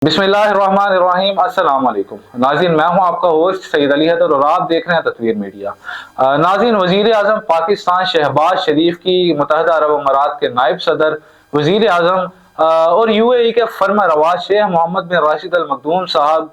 बिस्मिल्लाहिर्रहमानिर्रहीम। अस्सलाम वालेकुम नाज़रीन, मैं हूं आपका होस्ट सईद अली हैदर और आप देख रहे हैं तस्वीर मीडिया। नाज़रीन, वज़ीर आज़म पाकिस्तान शहबाज शरीफ की मुत्तहदा अरब अमारात के नायब सदर वज़ीर आज़म और UAE के फर्मारवा शेख मोहम्मद बिन राशिद अल मखदूम साहब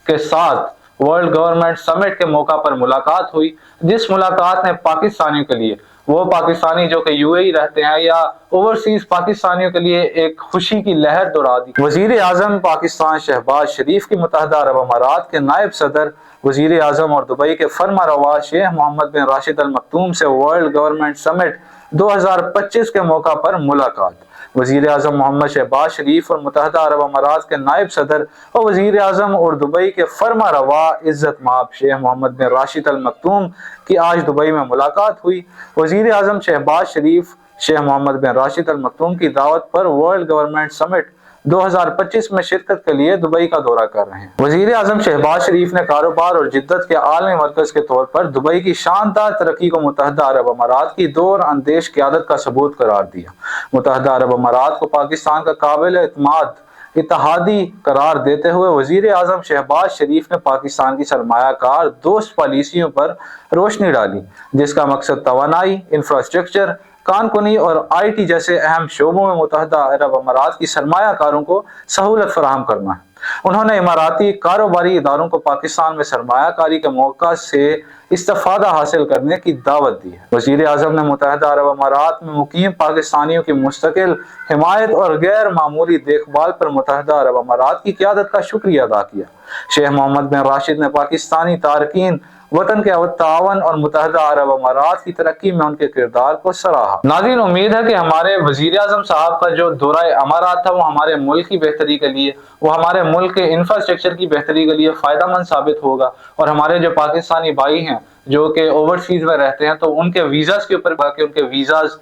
के साथ वर्ल्ड गवर्नमेंट समिट के मौका पर मुलाकात हुई, जिस मुलाकात ने पाकिस्तानियों के लिए, वो पाकिस्तानी जो कि UAE रहते हैं या ओवरसीज पाकिस्तानियों के लिए, एक खुशी की लहर दौड़ा दी। वजीर आज़म पाकिस्तान शहबाज शरीफ की मुत्तहदा अरब अमारात के नायब सदर वजीर आज़म और दुबई के फर्मारवा शेख मोहम्मद बिन राशिद अल मखदूम से वर्ल्ड गवर्नमेंट समिट 2025 के मौका पर मुलाकात। वज़ीर आज़म मोहम्मद शहबाज शरीफ और मुत्तहदा अरब अमारात के नायब सदर और वज़ीर आज़म और दुबई के फर्मारवा इज़्ज़त माब शेख मोहम्मद बिन राशिद अल मखदूम की आज दुबई में मुलाकात हुई। वज़ीर आज़म शहबाज शरीफ शेख मोहम्मद बिन राशिद अल मखदूम की दावत पर वर्ल्ड गवर्नमेंट समिट 2025 में शिरकत के लिए दुबई का दौरा कर रहे हैं। वज़ीर आज़म शहबाज शरीफ ने कारोबार और जिद्दत के आलमी मरकज़ के तौर पर दुबई की शानदार तरक्की को मुत्तहदा अरब अमारात की दौर अंदेश क़यादत का सबूत करार दिया। मुत्तहदा अरब अमारात को पाकिस्तान का काबिल एतमाद इत्तेहादी करार देते हुए वज़ीर आज़म शहबाज शरीफ ने पाकिस्तान की सरमायाकार दोस्त पॉलिसियों पर रोशनी डाली, जिसका मकसद तवानाई, इंफ्रास्ट्रक्चर, कानकुनी और IT जैसे अहम शोबों में मुत्तहदा अरब अमारात की सरमायाकारों को सहूलत फराहम करना है। उन्होंने इमाराती कारोबारी इदारों को पाकिस्तान में सरमायाकारी के मौका से इस्तेफादा हासिल करने की दावत दी है। वज़ीर आज़म ने मुत्तहदा अरब अमारात में मुकीम पाकिस्तानियों की मुस्तकिल हिमायत और गैर मामूली देखभाल पर मुत्तहदा अरब अमारात की क़यादत का शुक्रिया अदा किया। शेख मोहम्मद बिन राशिद ने पाकिस्तानी तारकीन वतन के तावन और मुत्तहदा अरब अमारात की तरक्की में उनके किरदार को सराहा। नाज़रीन, उम्मीद है कि हमारे वज़ीर आज़म साहब का जो दौरा अमारात था वो हमारे मुल्क की बेहतरी के लिए, वो हमारे मुल्क के इंफ्रास्ट्रक्चर की बेहतरी के लिए फ़ायदेमंद साबित होगा। और हमारे जो पाकिस्तानी भाई हैं जो कि ओवरसीज़ में रहते हैं, तो उनके वीज़ाज़ के ऊपर बाकी उनके वीज़ाज़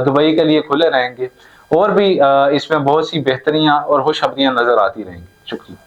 दुबई के लिए खुले रहेंगे और भी इसमें बहुत सी बेहतरियाँ और खुशखबरियाँ नज़र आती रहेंगी। शुक्रिया।